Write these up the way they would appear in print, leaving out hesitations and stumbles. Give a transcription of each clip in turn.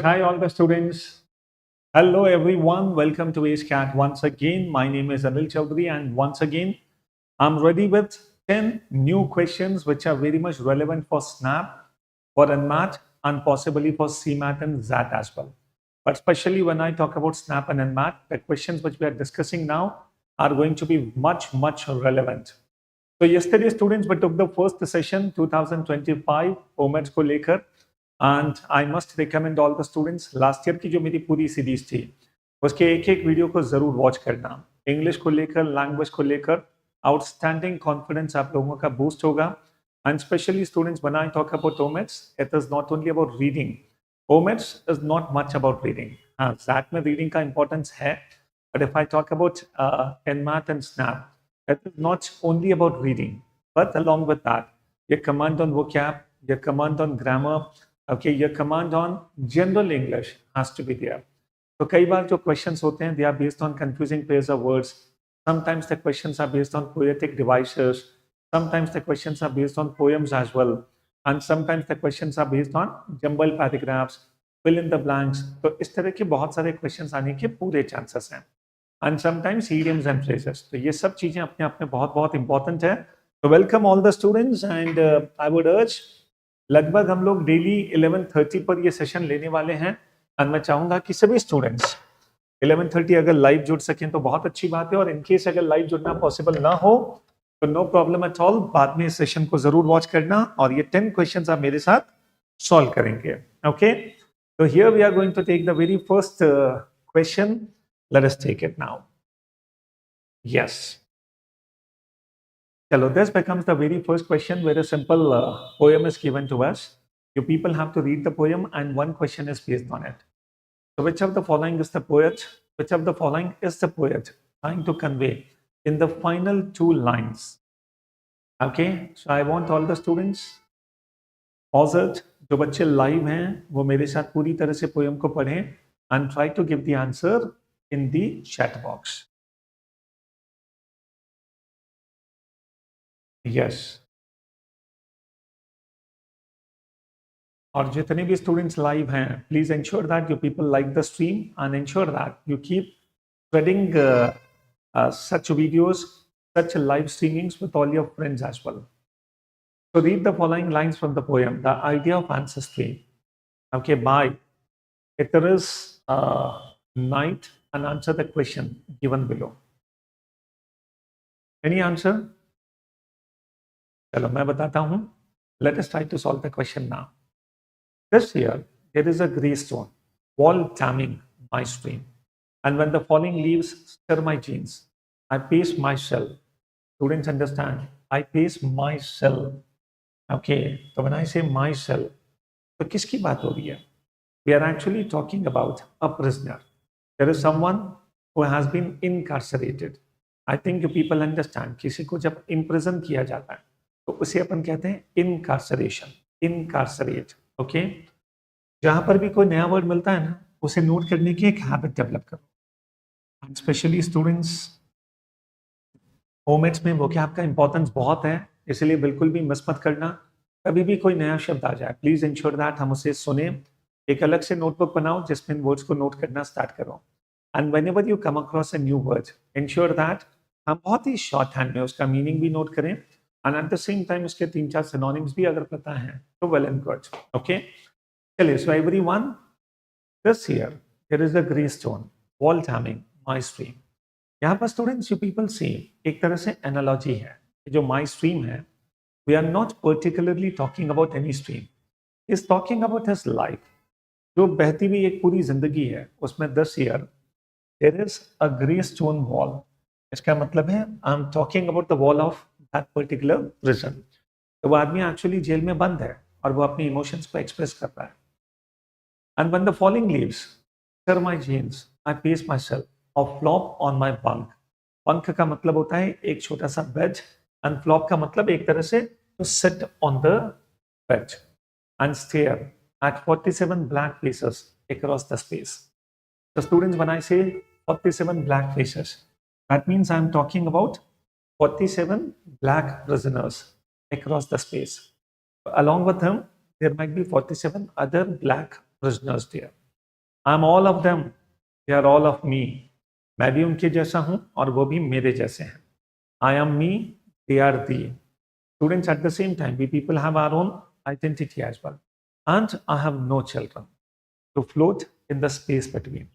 Hi, all the students. Hello, everyone. Welcome to XAT once again. My name is Anil Chaudhary, and once again, I'm ready with 10 new questions which are very much relevant for SNAP, for NMAT, and possibly for CMAT and XAT as well. But especially when I talk about SNAP and NMAT, the questions which we are discussing now are going to be much relevant. So yesterday, students, we took the first session 2025 OMEDS को लेकर, and I must recommend all the students last year की जो मेरी पूरी series थी उसके एक एक वीडियो को जरूर वॉच करना. इंग्लिश को लेकर, लैंग्वेज को लेकर आउटस्टैंडिंग कॉन्फिडेंस आप लोगों का बूस्ट होगा. And especially students, when I talk about OMEDS, it is not only about reading. OMEDS is not much about reading. XAT में reading का importance है, but if I talk about NMAT and SNAP, it is not only about reading, but along with that, your command on vocab, your command on grammar, okay, your command on general English has to be there. So कई बार जो questions होते हैं, they are based on confusing pairs of words. Sometimes the questions are based on poetic devices. Sometimes the questions are based on poems as well. And sometimes the questions are based on jumbled paragraphs, fill in the blanks. तो इस तरह के बहुत सारे questions आने के पूरे chances हैं. And sometimes idioms and phrases. तो ये सब चीजें अपने आप में बहुत important है. So welcome all the students, and I would urge, लगभग हम लोग डेली 11:30 पर ये सेशन लेने वाले हैं. और मैं चाहूंगा कि सभी स्टूडेंट्स 11:30 अगर लाइव जुड़ सकें तो बहुत अच्छी बात है, और इनकेस अगर लाइव जुड़ना पॉसिबल ना हो तो नो प्रॉब्लम एट ऑल, बाद में इस सेशन को जरूर वॉच करना और ये 10 क्वेश्चंस आप मेरे साथ सॉल्व करेंगे. ओके, तो here we are going to take the very first question. Let us take it now. Yes, Hello, this becomes the very first question where a simple poem is given to us. You people have to read the poem and one question is based on it. So which of the following is the poet? Which of the following is the poet trying to convey in the final two lines? Okay, so I want all the students, pause it. जो बच्चे live हैं वो मेरे साथ पूरी तरह से poem को पढ़ें and try to give the answer in the chat box. Yes. और जितने भी स्टूडेंट्स लाइव हैं, please ensure that you people like the stream and ensure that you keep spreading such videos, such live streamings with all your friends as well. So read the following lines from the poem, The Idea of Ancestry. Okay, by if there is night, and answer the question given below. Any answer? चलो मैं बताता हूँ. Let us try to solve the question now. This year, there is a grey stone, wall damming my stream. And when the falling leaves stir my jeans, I pace my shell. Students understand, I pace my shell. Okay, so when I say my shell, तो किसकी बात हो रही है? We are actually talking about a prisoner. There is someone who has been incarcerated. I think you people understand, किसी को जब imprison किया जाता है, तो उसे अपन कहते हैं incarceration, incarcerate. ओके, जहां पर भी कोई नया वर्ड मिलता है ना, उसे नोट करने की एक हैबिट डेवलप करो. स्पेशली स्टूडेंट्स, ओमेट्स में वोकैब का इंपॉर्टेंस बहुत है, इसलिए बिल्कुल भी मिस मत करना. कभी भी कोई नया शब्द आ जाए, प्लीज इंश्योर दैट हम उसे सुने, एक अलग से नोटबुक बनाओ जिसमें वर्ड्स को नोट करना स्टार्ट करो. And whenever you come across a new word, ensure that हम बहुत ही शॉर्ट हैंड में उसका मीनिंग भी नोट करें, and at the same time उसके 3-4 सिनोनिम्स भी अगर पता है तो वेल एंड गुड. ओके, चलिए. So everyone, this here there is a grey stone, wall damming my stream. यहाँ पर स्टूडेंट्स, यू पीपल सी एक तरह से एनालॉजी है. जो माय स्ट्रीम है, we are not particularly talking about any stream, is talking about his life. जो बहती हुई एक पूरी जिंदगी है, उसमें this year there is a grey stone wall. इसका मतलब है I am talking about the wall of that particular prison. तो वो आदमी एक्चुअली जेल में बंद है और वो अपनी इमोशंस को एक्सप्रेस कर रहा है. And when the falling leaves stir my jeans, I pace myself or flop on my bunk. Bunk का मतलब होता है एक छोटा सा बेड, and flop का मतलब एक तरह से to sit on the bed and stare at 47 black faces across the space. So students, when I say 47 black faces, that means I'm talking about 47 black prisoners across the space. Along with him, there might be 47 other black prisoners there. I am all of them, they are all of me. मैं भी उनके जैसा हूं और वो भी मेरे जैसे हैं। I am me, they are they. Students, at the same time, we people have our own identity as well. And I have no children to float in the space between.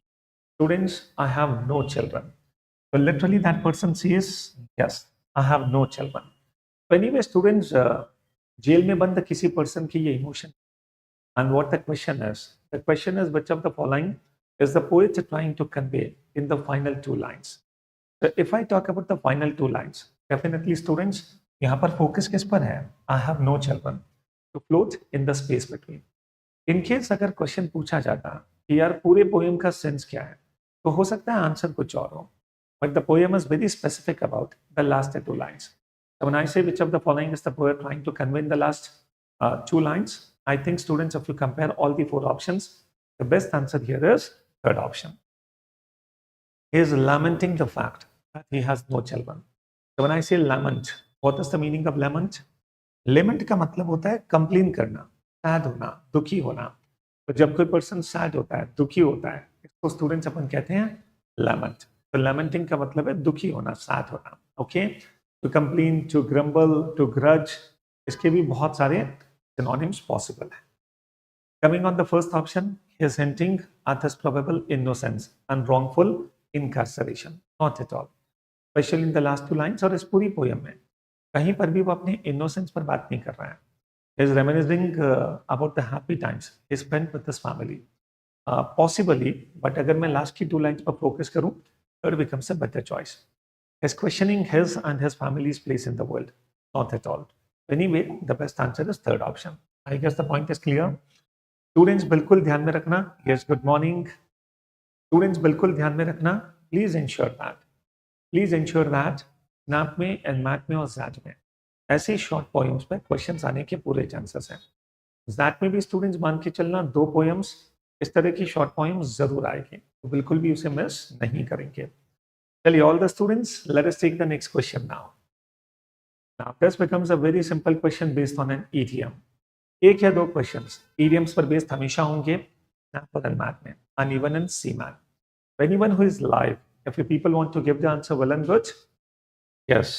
Students, I have no children. So literally that person says, yes, I have no children. So anyway, students, jail में बंद किसी person की ये emotion. And what the question is? The question is, which of the following is the poet trying to convey in the final two lines? So if I talk about the final two lines, definitely students, यहाँ पर focus किस पर है? I have no children to float in the space between. In case अगर question पूछा जाता कि यार पूरे poem का sense क्या है, तो हो सकता है आंसर कुछ और हो. But the poem is very specific about the last two lines. So when I say which of the following is the poet trying to convey in the last two lines, I think students, if you compare all the four options, the best answer here is third option. He is lamenting the fact that he has no children. So when I say lament, what is the meaning of lament? Lament का मतलब होता है complain करना, sad होना, दुखी होना. तो जब कोई person sad होता है, दुखी होता है, इसको students अपन कहते हैं lament. तो lamenting का मतलब है दुखी होना, sad होना. Okay? To complain, to grumble, to grudge, इसके भी बहुत सारे synonyms possible हैं. Coming on the first option, he is hinting at his probable innocence and wrongful incarceration. Not at all. Especially in the last two lines और इस पूरी poem में कहीं पर भी वो अपने innocence पर बात नहीं कर रहा है. He is reminiscing about the happy times he spent with his family. Possibly, but अगर मैं last की two lines पर focus करूं, third becomes a better choice. He is questioning his and his family's place in the world. Not at all. Anyway, the best answer is third option. I guess the point is clear. Students, बिल्कुल ध्यान में रखना. Yes, good morning. Students, बिल्कुल ध्यान में रखना. Please ensure that NMAT में, NMAT में और XAT में ऐसे शॉर्ट पोएम्स पे क्वेश्चंस आने के पूरे चांसेस हैं. XAT में भी स्टूडेंट्स मान के चलना 2 पोएम्स इस तरह की शॉर्ट पोएम्स जरूर आएंगे, तो बिल्कुल भी उसे मिस नहीं करेंगे. चलिए, all the students, let us take the next question now. Now this becomes a very simple question based on an idiom. एक या दो क्वेश्चंस idioms पर बेस्ड हमेशा होंगे NMAT और NMAT में, and even in CMAT. Anyone who is live, if you people want to give the answer well and good, yes.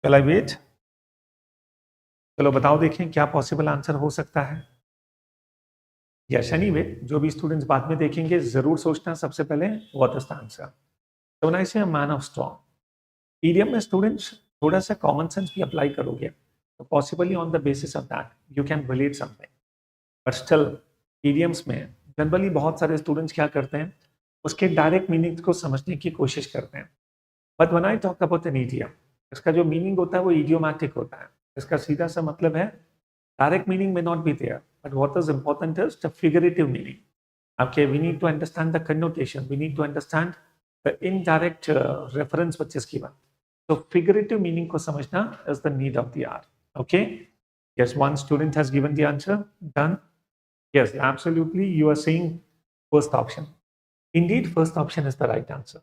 Shall I wait? चलो बताओ, देखें क्या पॉसिबल आंसर हो सकता है. यस, एनीवे, जो भी स्टूडेंट्स बाद में देखेंगे जरूर सोचना सबसे पहले व्हाट इज द आंसर. तो व्हेन आई से अ मैन ऑफ स्ट्रॉन्ग, इडियम में स्टूडेंट्स थोड़ा सा कॉमन सेंस भी अप्लाई करोगे तो possibly on the basis of that you can relate something. But still idioms में जनरली बहुत सारे स्टूडेंट्स क्या करते हैं, उसके डायरेक्ट मीनिंग को समझने की कोशिश करते हैं. But when I talk about an idiom, इसका जो मीनिंग होता है वो इडियोमैटिक होता है. इसका सीधा सा मतलब है direct meaning may not be there, but what is important is the figurative meaning. Okay, we need to understand the connotation, we need to understand the indirect reference which is given. So figurative meaning ko samajhna is the need of the hour. Okay, yes, one student has given the answer. Done. Yes, absolutely, you are saying first option. Indeed, first option is the right answer.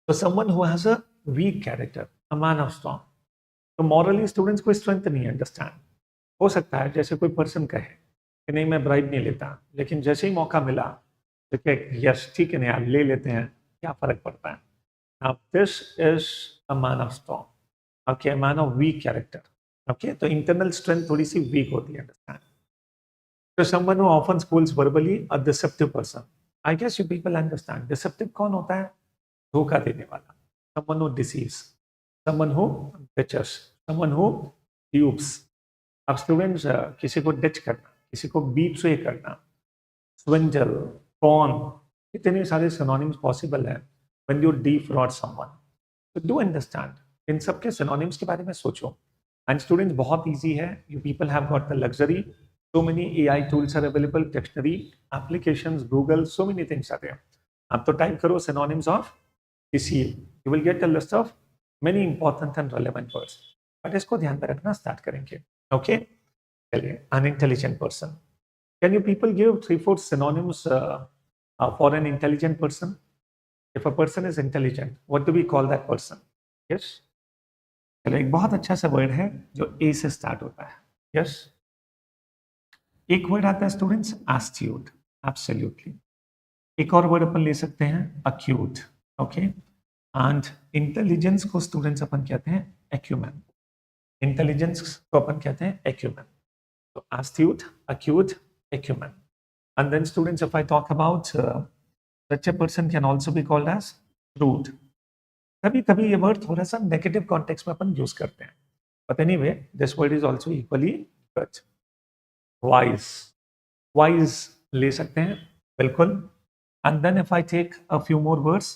So someone who has a weak character, a man of strong. तो morally students को strength नहीं understand. हो सकता है जैसे कोई person कहे कि नहीं मैं ब्राइब नहीं लेता, लेकिन जैसे ही मौका मिला तो क्या यस ठीक है, नहीं आप ले लेते हैं, क्या फर्क पड़ता है. Now this is a man of strong. Okay, man of weak character. Okay, तो इंटरनल स्ट्रेंथ थोड़ी सी वीक होती है. अंडरस्टैंड. तो someone who often schools verbally a deceptive person. I guess you people understand deceptive कौन होता है? धोखा देने वाला. Someone who deceives, someone who ditches, someone who dupes. अब स्टूडेंट्स किसी को डिच करना, किसी को बीट्रे करना, swindle, con, इतने सारे synonyms possible हैं when you defraud someone. So do understand, इन सब के synonyms के बारे में सोचो. And students, बहुत easy है. You people have got the luxury. So many AI tools are available, dictionary, applications, Google, so many things are there. आप तो टाइप करो synonyms of किसी, you will get a list of many important and relevant words. But इसको ध्यान में रखना start करेंगे. Okay? चलिए, unintelligent person. Can you people give 3-4 synonyms for an intelligent person? If a person is intelligent, what do we call that person? Yes? चलिए, एक बहुत अच्छा सा वर्ड है जो A से स्टार्ट होता है. Yes? एक वर्ड आता है स्टूडेंट्स, astute. एब्सोल्युटली। एक और वर्ड अपन ले सकते हैं अक्यूट, ओके। एंड इंटेलिजेंस को स्टूडेंट्स अपन कहते हैं एक्यूमेन। इंटेलिजेंस को अपन कहते हैं एक्यूमेन। तो astute, acute, acumen. And then students, if I talk about such a person can also be called as shrewd. कभी कभी ये वर्ड थोड़ा सा नेगेटिव कॉन्टेक्स्ट में अपन यूज करते हैं, but anyway this word is also equally good. Wise, wise ले सकते हैं बिल्कुल। And then if I take a few more words,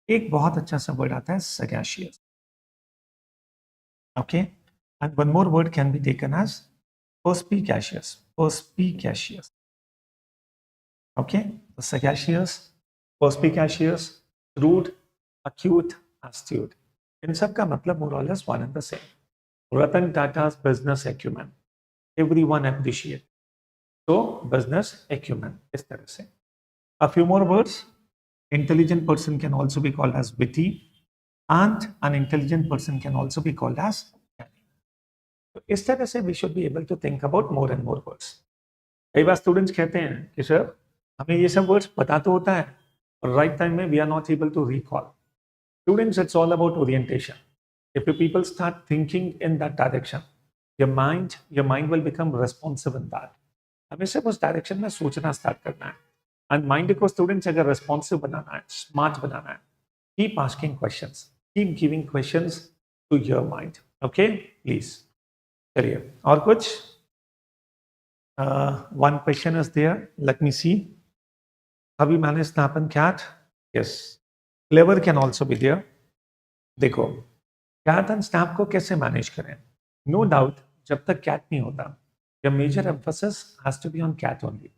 एक बहुत अच्छा सा वर्ड आता है sagacious, okay. And one more word can be taken as perspicacious, perspicacious, okay. Sagacious, perspicacious, shrewd, acute, astute, इन सब का मतलब more or less one and the same. Ratan Tata's business acumen, everyone appreciate, so business acumen इस तरह से। A few more words, intelligent person can also be called as witty, and an intelligent person can also be called as cunning. तो इस तरह से we should be able to think about more and more words. कई बार students कहते हैं कि sir हमें ये सब वर्ड्स पता तो होता है और राइट टाइम में we are not able to recall. Students, it's all about orientation. If you people start thinking in that direction, your mind will become responsive in that. हमें सिर्फ उस डायरेक्शन में सोचना स्टार्ट करना है। एंड माइंड को students अगर responsive बनाना है, स्मार्ट बनाना है, keep asking questions, keep giving questions to your mind, okay please. चलिए और कुछ। One question is there. Let me see. Have you managed snap and cat? Yes. Clever can also be there. देखो cat and snap को कैसे manage करें? No doubt जब तक cat नहीं होता, your major emphasis has to be on cat only.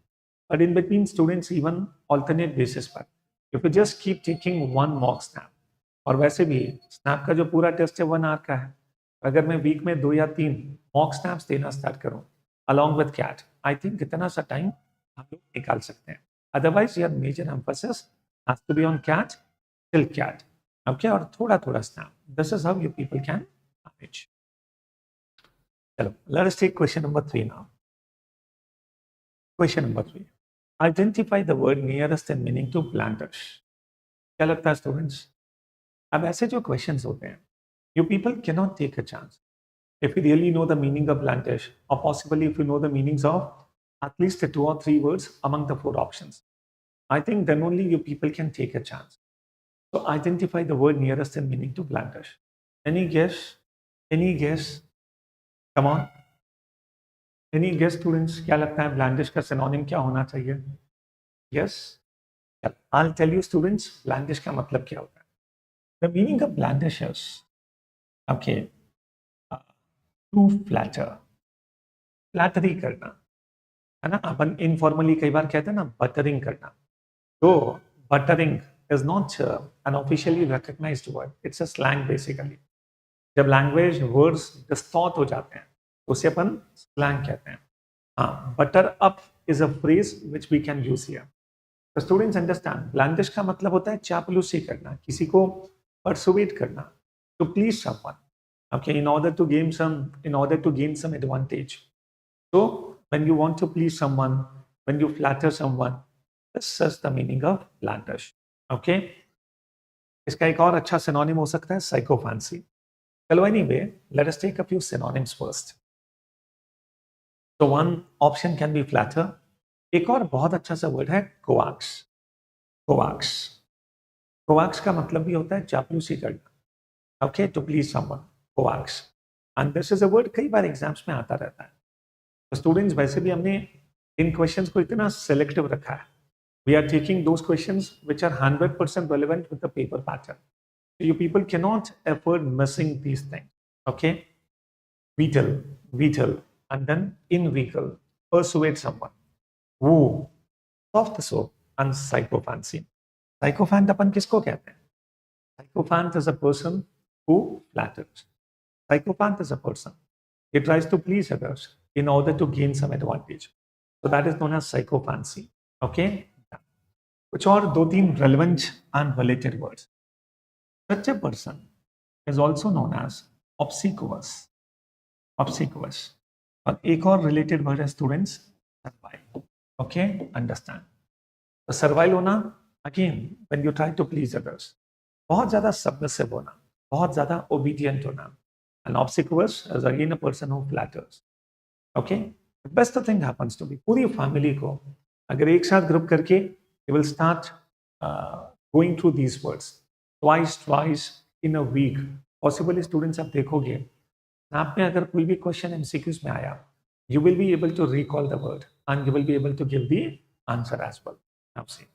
But in between students even alternate basis पर, if you just keep taking one mock snap, और वैसे भी snap का जो पूरा टेस्ट है 1 आवर का है, अगर मैं वीक में 2 या 3 मॉक स्नैप्स देना स्टार्ट करूं along with cat, I think कितना सा टाइम हम लोग निकाल सकते हैं। Otherwise, your major emphasis has to be on cat till cat, okay, और थोड़ा थोड़ा snap. This is how you people can manage. चलो, let us take question number 3 now. Question number 3. Identify the word nearest in meaning to blandish. क्या लगता है students? अब ऐसे जो क्वेश्चंस होते हैं, you people cannot take a chance. If you really know the meaning of blandish, or possibly if you know the meanings of at least 2 or 3 words among the 4 options, I think then only you people can take a chance. So identify the word nearest in meaning to blandish. Any guess? Any guess? Come on. Any guess, students? क्या लगता है blandish का synonym क्या होना चाहिए? Yes? I'll tell you, students, blandish का मतलब क्या होता है? The meaning of blandish is, okay, to flatter. Flattery करना है ना। अपन इनफॉर्मली कई बार कहते हैं ना बटरिंग करना। तो buttering is not an officially recognised word, it's a slang basically. जब लैंग्वेज वर्ड्स डिस्टॉर्ट हो जाते हैं उसे अपन स्लैंग कहते हैं। हाँ, butter up is a phrase which we can use here. तो स्टूडेंट्स अंडरस्टैंड, ब्लैंडिश का मतलब होता है चापलूसी करना, किसी को परसुएट करना, to please someone, okay, in order to gain some advantage. So when you want to please someone, when you flatter someone, this is the meaning of blandish, okay. इसका एक और अच्छा synonym हो सकता है psychophancy. चलो anyway, let us take a few synonyms first. So one option can be flatter. एक और बहुत अच्छा सा word है coax. coax coax का मतलब भी होता है चापलूसी करना, okay, to please someone. coax, and this is a word कई बार एग्जाम्स में आता रहता है। तो स्टूडेंट्स वैसे भी हमने इन क्वेश्चंस को इतना सेलेक्टिव रखा है, we are taking those questions which are 100% relevant with the paper pattern. So you people cannot afford missing these things, okay. Wheedle, and then inveigle, persuade someone, woo, soft soap, and sycophant. Sycophant अपन किसको कहते हैं? Sycophant is a person who flatters. Psychopath is a person. He tries to please others in order to gain some advantage. So that is known as psychophancy. Okay? कुछ और 2-3 relevant and related words. Such a person is also known as obsequious. Obsequious. और एक और related word है students, servile. ओके, understand. तो survive होना, again when you try to please others, बहुत ज्यादा सबमिसिव होना, बहुत ज्यादा ओबीडियंट होना, and obstacles is again a person who flatters. Okay, best thing happens to be, पूरी फैमिली को अगर एक साथ ग्रुप करके you will start going through these words twice in a week. Possibly students आप देखोगे, आप में अगर कोई भी क्वेश्चन एमसीक्यूज में आया, you will be able to recall the word and you will be able to give the answer as well. Now see,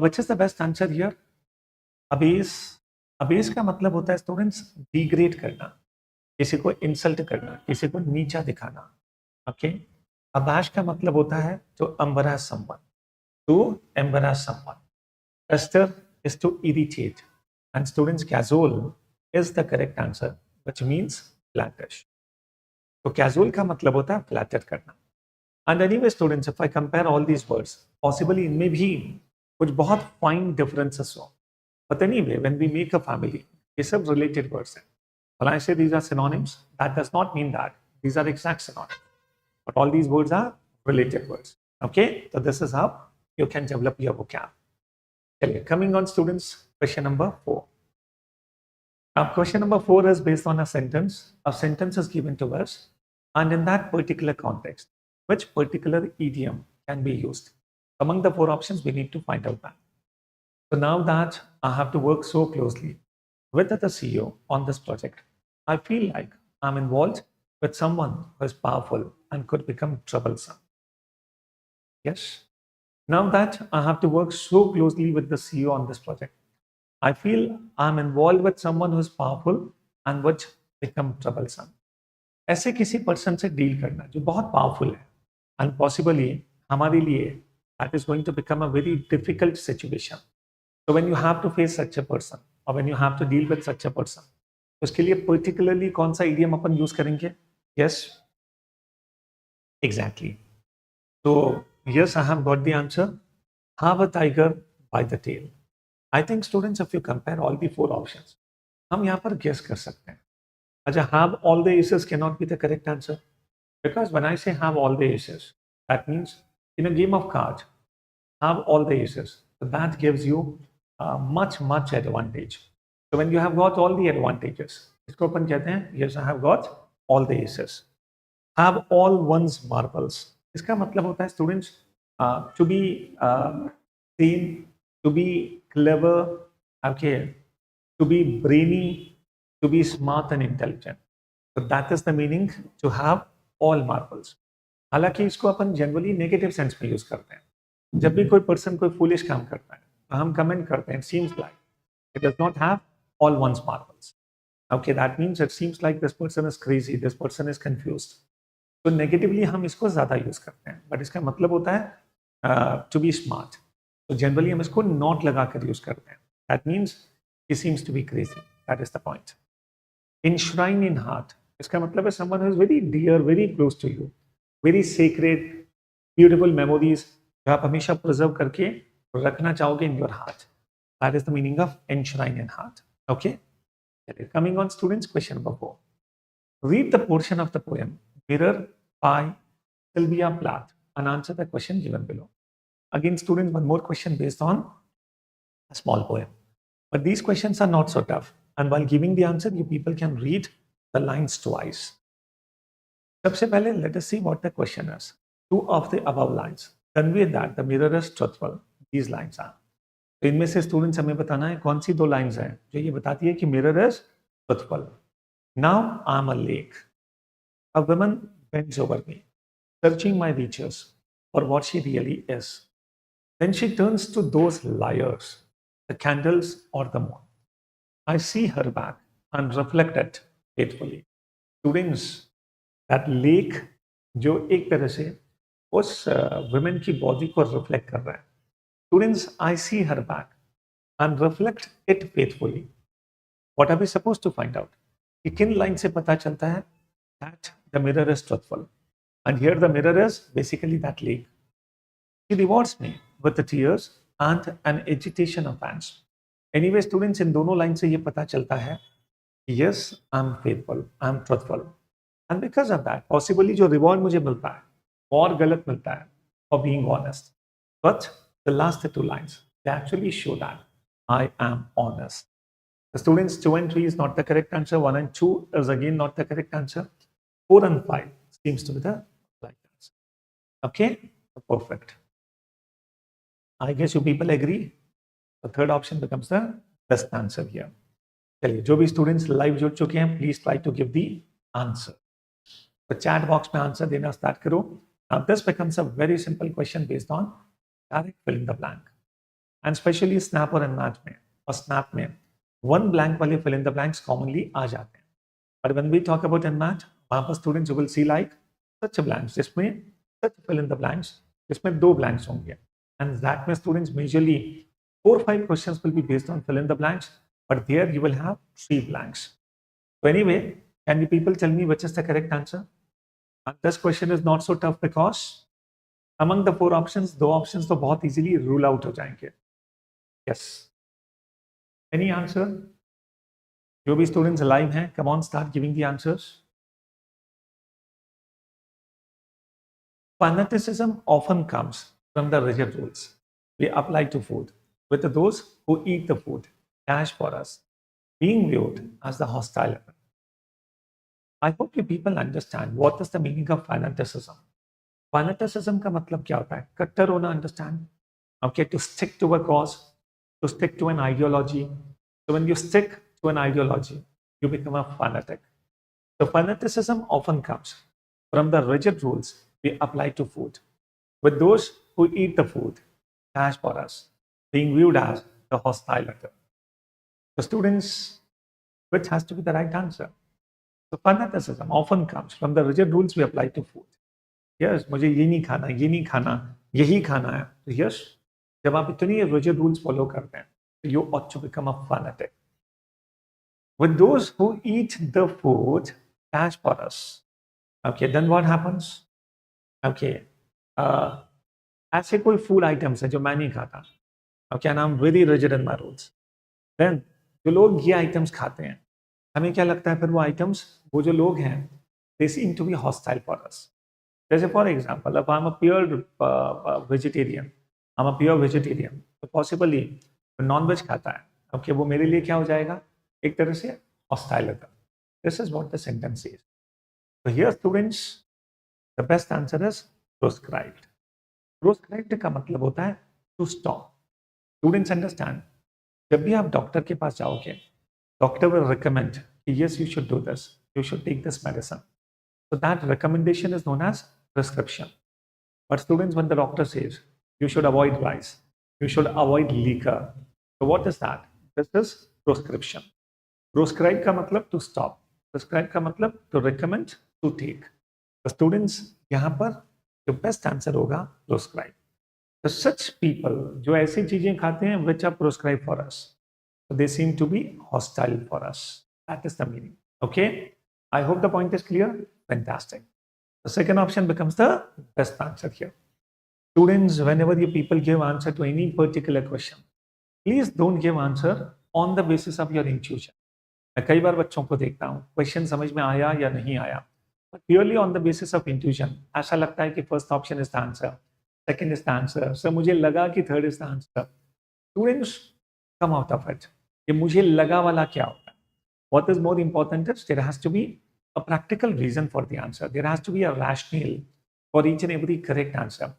which is the best answer here? Abyss. Abyss का मतलब होता है students degrade करना, किसी को insult करना, किसी को नीचा दिखाना। ओके, अबाश का मतलब होता है to embarrass someone, to embarrass someone. Pester is to irritate, and students casual is the correct answer, which means flattish. तो कैजुअल का मतलब होता है फ्लैटर करना। And anyway students, if I compare all these words, possibly इनमें भी कुछ बहुत फाइन डिफरेंसेस हो, but anyway when we make a family, ये सब रिलेटेड वर्ड्स हैं। When I say these are synonyms, that does not mean that these are exact synonyms, but all these words are related words. Okay, तो this is how you can develop your vocab. Okay, coming on students, question number 4. Question number 4 is based on a sentence. A sentence is given to us, and in that particular context, which particular idiom can be used? Among the 4 options, we need to find out that. So now that I have to work so closely with the CEO on this project, I feel like I'm involved with someone who is powerful and could become troublesome. Yes. Now that I have to work so closely with the CEO on this project, I feel I'm involved with someone who is powerful and which become troublesome. ऐसे किसी person से deal करना जो बहुत powerful है, and possibly हमारे लिए that is going to become a very difficult situation. So when you have to face such a person or when you have to deal with such a person, उसके लिए particularly कौन सा idiom अपन use करेंगे? Yes, exactly. So yes, I have got the answer. Have a tiger by the tail. I think students, if you compare all the 4 options, हम यहाँ पर guess कर सकते हैं। अच्छा, have all the aces cannot be the correct answer, because when I say have all the aces, that means in a game of cards, have all the aces. So that gives you much advantage. So when you have got all the advantages, इसको अपन कहते हैं yes, I have got all the aces. Have all one's marbles. इसका मतलब होता है students to be sane, to be clever, okay, to be brainy, to be smart and intelligent. So that is the meaning to have all marbles. हालांकि इसको अपन generally negative sense में use करते हैं। जब भी कोई पर्सन कोई फूलिश काम करता है तो हम कमेंट करते हैं, seems like it does not have all one's marbles. Okay, that means it seems like this person is crazy, this person is confused. तो नेगेटिवली हम इसको ज्यादा यूज करते हैं, बट इसका मतलब होता है टू बी स्मार्ट। तो जनरली हम इसको नॉट लगाकर यूज करते हैं। That means he seems to be crazy, that is the point. Enshrine in heart, इसका मतलब है someone who is very dear, very close to you, very sacred, beautiful memories जो आप हमेशा प्रिजर्व करके रखना चाहोगे in your heart. That is the meaning of enshrine in heart. Okay. Coming on students, question number 4. Read the portion of the poem Mirror by Sylvia Plath and answer the question given below. Again, students, one more question based on a small poem. But these questions are not so tough. And while giving the answer, you people can read the lines twice. सबसे पहले, let us see what the question is. 2 of the above lines convey that the mirror is truthful. These lines are. तो इनमें से students हमें बताना है कौन सी 2 lines हैं जो ये बताती है कि mirror is truthful. Now I am a lake, a woman bends over me, searching my features for what she really is. Then she turns to those liars, the candles or the moon. I see her back and reflect it faithfully. Students, that lake जो एक तरह से उस women की body को reflect कर रहा है। Students, I see her back and reflect it faithfully. What are we supposed to find out? कि किन लाइन से पता चलता है that the mirror is truthful? And here the mirror is basically that lake. She rewards me with the tears and an agitation of hands. Anyway, students, इन दोनों line से ये पता चलता है yes, I'm faithful, I'm truthful. And because of that, possibly जो reward मुझे मिलता है और गलत मिलता है for being honest. But the last two lines, they actually show that I am honest. The students 2 and 3 is not the correct answer. 1 and 2 is again not the correct answer. 4 and 5 seems to be the right answer. Okay, perfect. I guess you people agree. The third option becomes the best answer here. चलिए जो भी students live जुड़ चुके हैं please try to give the answer तो chat box में answer देना start करो Now this becomes a very simple question based on direct fill in the blank and especially snap और NMAT में और snap में one blank वाले fill in the blanks commonly आ जाते हैं but when we talk about NMAT वहाँ पर students you will see like such a blanks जिसमें such fill in the blanks जिसमें दो blanks होंगे and that में students majorly 4-5 questions will be based on fill in the blanks but there you will have 3 blanks. So anyway, can you people tell me which is the correct answer? And this question is not so tough because among the 4 options, 2 options तो बहुत easily rule out हो जाएंगे. Yes. Any answer? जो भी students alive हैं, come on, start giving the answers. Fanaticism often comes from the rigid rules we apply to food with those who eat the food dash for us, being viewed as the hostile. I hope you people understand what is the meaning of fanaticism. Fanaticism का मतलब क्या होता है? कट्टर होना, understand? Okay, to stick to a cause, to stick to an ideology. So when you stick to an ideology, you become a fanatic. So fanaticism often comes from the rigid rules we apply to food, with those who eat the food dash for us, being viewed as the hostile actor. The students, which has to be the right answer? So fanaticism often comes from the rigid rules we apply to food. Yes, मुझे ये नहीं खाना, ये नहीं खाना, यही खाना है. So yes, जब आप इतनी rigid rules follow करते हैं, you ought to become a fanatic. With those who eat the food dash for us. Okay, then what happens? Okay, ऐसे कोई food items है जो मैं नहीं खाता. Okay, and I'm very rigid in my rules. Then जो लोग ये items खाते हैं, हमें क्या लगता है फिर वो items, वो जो लोग हैं, they seem to be hostile for us. जैसे for example, if I'm a pure vegetarian, तो possibly non-veg खाता है, okay, वो मेरे लिए क्या हो जाएगा? एक तरह से hostile होगा. This is what the sentence is. So here students, the best answer is proscribed. Proscribed का मतलब होता है to stop. Students understand. जब भी आप डॉक्टर के पास जाओगे, doctor will recommend, yes, you should do this, you should take this medicine. So that recommendation is known as prescription. But students, when the doctor says, you should avoid rice, you should avoid liquor. So what is that? This is prescription. Proscribe का मतलब to stop. Prescribe का मतलब to recommend, to take. The students, यहाँ पर जो best answer होगा prescribe. So such people जो ऐसी चीजें खाते हैं which are prescribed for us, so they seem to be hostile for us. That is the meaning. Okay, I hope the point is clear. Fantastic. The second option becomes the best answer here. Students, whenever you people give answer to any particular question, please don't give answer on the basis of your intuition. मैं कई बार बच्चों को देखता हूँ question समझ में आया या नहीं आया, but purely on the basis of intuition. ऐसा लगता है कि first option is the answer, second is the answer, so मुझे लगा कि third is the answer. Students, come out of it. ये मुझे लगा वाला क्या होता है? What is more important is there has to be a practical reason for the answer. There has to be a rationale for each and every correct answer.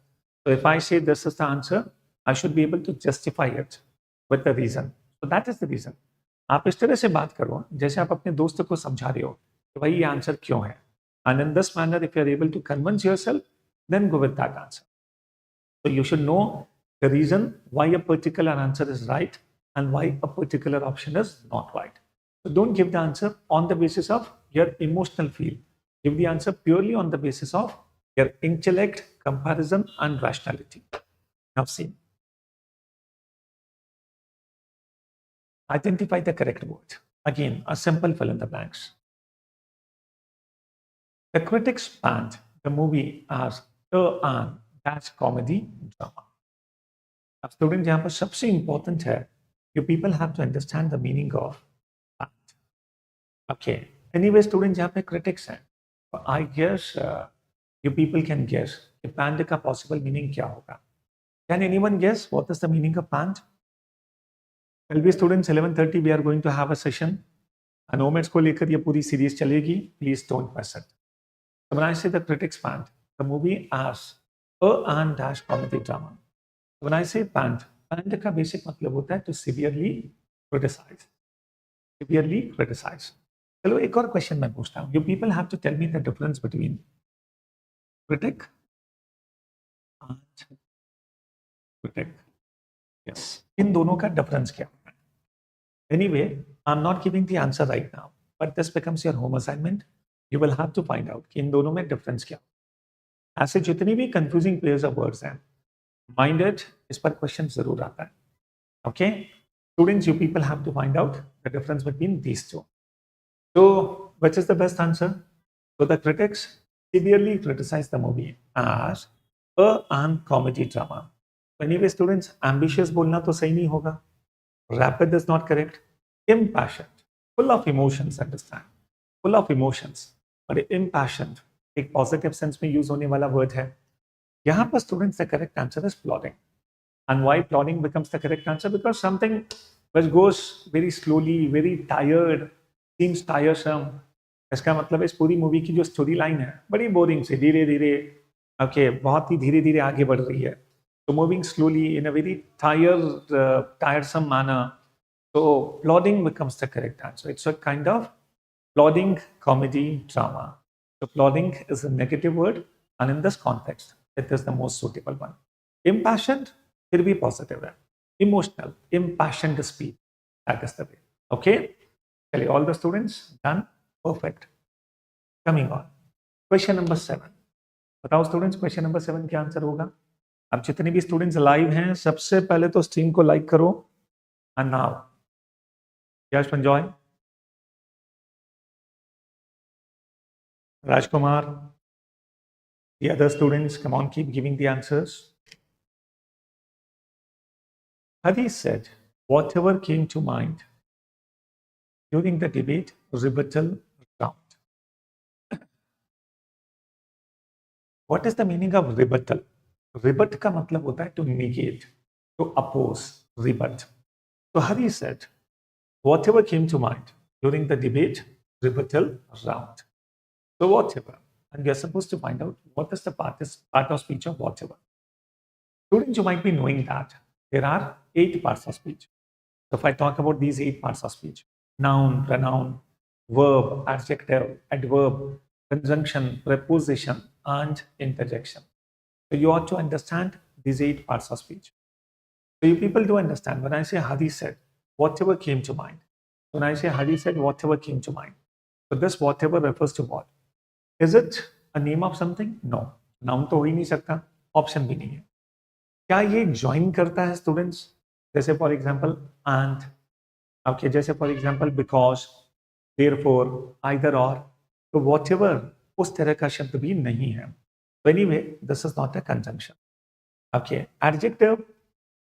So if I say this is the answer, I should be able to justify it with the reason. So that is the reason. आप इस तरह से बात करो जैसे आप अपने दोस्त को समझा रहे हो कि भाई ये आंसर क्यों है. And in this manner, if you are able to convince yourself, then go with that answer. So you should know the reason why a particular answer is right and why a particular option is not right. So don't give the answer on the basis of your emotional feel. Give the answer purely on the basis of your intellect, comparison, and rationality. Now see. Identify the correct word. Again, a simple fill in the blanks. The critics panned the movie as an dash comedy drama. अब student यहाँ पर सबसे important है, you people have to understand the meaning of that. Okay. Anyway, students यहाँ पे critics हैं. I guess you people can guess कि pant का possible meaning क्या होगा. Can anyone guess what is the meaning of pant? LB students 11:30 we are going to have a session. NMAT को लेकर ये पूरी series चलेगी. Please don't miss it. So when I say the critics pant, the movie as a and dash comedy drama. When I say pant का basic मतलब होता है to severely criticize. Severely criticize. चलो एक और क्वेश्चन मैं पूछता हूँ. You people have to tell me the difference between critic and critic. Yes. इन दोनों का difference क्या है? Anyway, I'm not giving the answer right now, but this becomes your home assignment. You will have to find out कि इन दोनों में difference क्या है. ऐसे जितनी भी confusing pairs of words हैं, minded इस पर question जरूर आता है. Okay? Students, you people have to find out the difference between these two. So, which is the best answer? So, the critics severely criticize the movie as a and comedy drama. So anyway, students, ambitious बोलना तो सही नहीं होगा. Rapid is not correct. Impassioned, full of emotions, understand? Full of emotions. और impassioned एक positive sense में use होने वाला word है. यहाँ पर students, the correct answer is plodding. And why plodding becomes the correct answer? Because something which goes very slowly, very tired, seems tiresome. इसका मतलब इस पूरी मूवी की जो स्टोरी लाइन है बड़ी बोरिंग से धीरे धीरे बहुत ही धीरे धीरे आगे बढ़ रही है. So moving slowly in a very tiresome manner. So plodding becomes the correct answer. It's a kind of plodding comedy drama. So plodding is a negative word, and in this context, it is the most suitable one. Impassioned, फिर भी positive है. Emotional, impassioned speech. That is the way. Okay? चलिए, all the students done? Perfect. Coming on. Question number 7. बताओ students, question number 7 क्या answer होगा? अब जितने भी स्टूडेंट्स लाइव हैं, सबसे पहले तो स्ट्रीम को लाइक करो. And now Yash Panjoy, Rajkumar, the other students, come on, keep giving the answers. Hari said, whatever came to mind during the debate rebuttal round. What is the meaning of rebuttal? Rebut का मतलब होता है to negate, to oppose, rebut. So Hari said, whatever came to mind during the debate rebuttal round. So whatever, and we are supposed to find out what is the part of speech of whatever. Students, you might be knowing that there are 8 parts of speech. So if I talk about these 8 parts of speech, noun, pronoun, verb, adjective, adverb, conjunction, preposition, and interjection. So you ought to understand these 8 parts of speech. So you people do understand when I say Hari said, whatever came to mind. When I say Hari said, whatever came to mind. So this whatever refers to what? Is it a name of something? No. Noun तो हो ही नहीं सकता, option भी नहीं है. क्या ये join करता है students? जैसे for example and, okay, जैसे for example because, therefore, either or. तो whatever उस तरह का शब्द भी नहीं है. So anyway, this is not a conjunction. Okay, adjective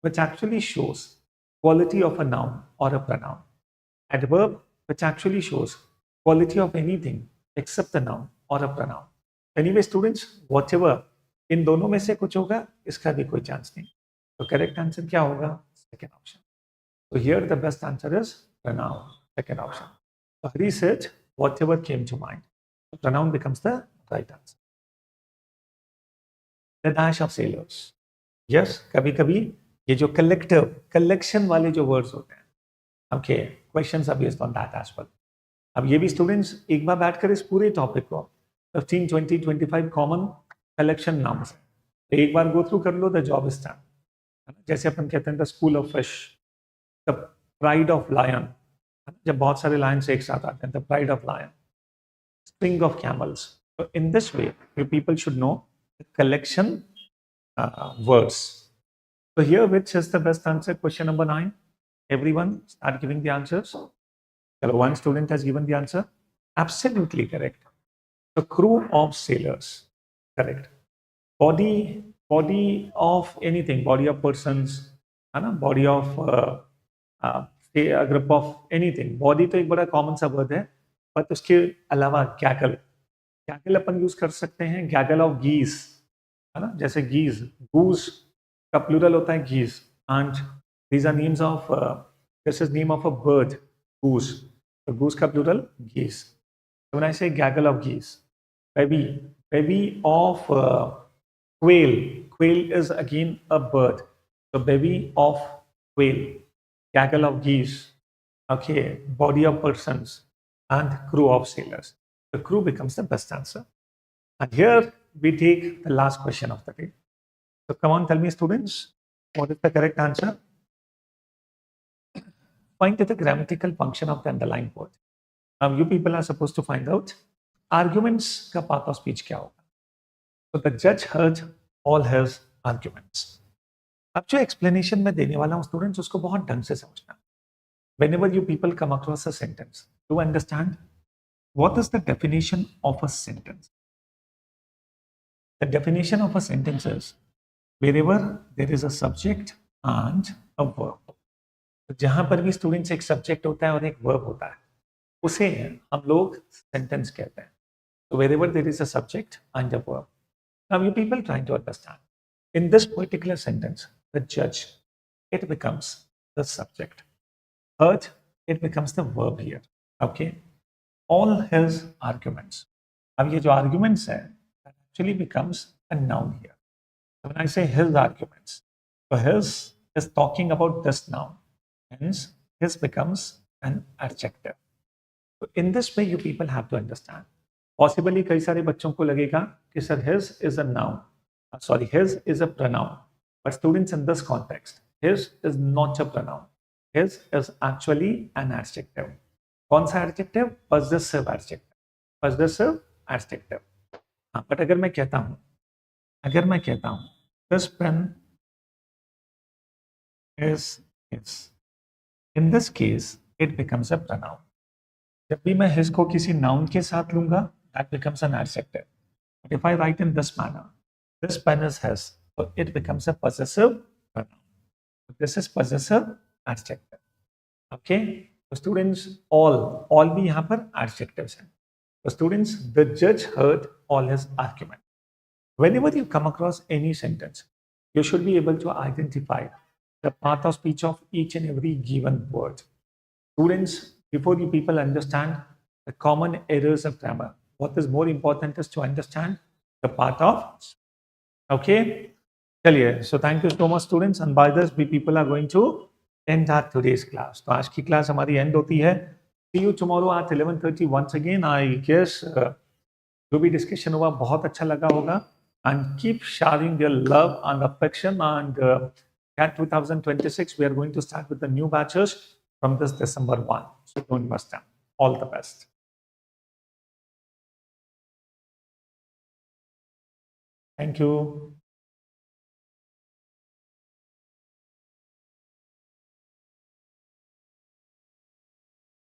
which actually shows quality of a noun or a pronoun. Adverb which actually shows quality of anything except the noun or a pronoun. Anyway, students, whatever इन दोनों में से कुछ होगा, इसका भी कोई chance नहीं. तो करेक्ट आंसर क्या होगा? Second option. So here the best answer is pronoun, second option. So Hari said whatever came to mind. So pronoun becomes the right answer. The dash of sailors. Yes, कभी कभी ये जो collection वाले जो words होते हैं, okay, questions are based on that as well. अब ये भी स्टूडेंट्स एक बार बैठकर इस पूरे टॉपिक को 15, 20, 25 कॉमन कलेक्शन नाउन्स तो एक बार गो थ्रू कर लो, द जॉब इज डन. जैसे अपन कहते हैं the school of fish, the pride of lion, जब बहुत सारे लायंस एक साथ आते हैं, the pride of lion, string of camels. So in this way, you people should know the collection words. So here, which is the best answer? Question number 9. Everyone start giving the answers. One student has given the answer. Absolutely correct. The crew of sailors. Correct. Body of anything. Body of persons. Body of say a group of anything. Body तो एक बड़ा common सा word है, but उसके अलावा cackle. गैगल अपन use कर सकते हैं, गैगल ऑफ गीज, है ना, जैसे गीज, गूज का प्लूरल होता है geese, and these are names of, this is name of a bird, goose, तो गूज का plural geese. So when I say gaggle of geese, bevy of quail. Quail is again a bird. So bevy of quail, gaggle of geese. Okay, body of persons, and crew of sailors. The crew becomes the best answer. And here we take the last question of the day. So come on, tell me, students, what is the correct answer? Find the grammatical function of the underlying word. Now you people are supposed to find out arguments का part of speech क्या होगा. So the judge heard all his arguments. अब जो explanation मैं देने वाला हूँ students, उसको बहुत ढंग से समझना. Whenever you people come across a sentence, do understand what is the definition of a sentence. The definition of a sentence is wherever there is a subject and a verb. तो जहां पर भी students एक subject होता है और एक verb होता है, उसे हम लोग sentence कहते हैं. So wherever there is a subject and a verb. Now you people trying to understand. In this particular sentence, the judge, it becomes the subject. Heard, it becomes the verb here. Okay. All his arguments. अब ये जो arguments है, that actually becomes a noun here. So when I say his arguments, so his is talking about this noun. Hence, his becomes an adjective. So in this way, you people have to understand. Possibly कई सारे बच्चों को लगेगा कि sir his is a noun, sorry, his is a pronoun. But students, in this context, his is not a pronoun. His is actually an adjective. कौन सा adjective? Possessive adjective. Possessive adjective. हाँ, but अगर मैं कहता हूँ this pen is his. In this case, it becomes a pronoun. जब भी मैं his को किसी noun के साथ लूंगा, that becomes an adjective. But if I write in this manner, this pen is his, so it becomes a possessive pronoun. So this is possessive adjective. Okay? So students, all भी यहाँ पर adjectives हैं. So students, the judge heard all his argument. Whenever you come across any sentence, you should be able to identify the part of speech of each and every given word. Students, before you people understand the common errors of grammar, what is more important is to understand the part of. Okay? चलिए, so thank you so much students, and by this we people are going to end our today's class. तो आज की class हमारी end होती है. See you tomorrow at 11:30 once again. I guess जो भी discussion हुआ बहुत अच्छा लगा होगा. And keep sharing your love and affection. And CAT 2026, we are going to start with the new batches from this December 1. So don't miss them. All the best. Thank you.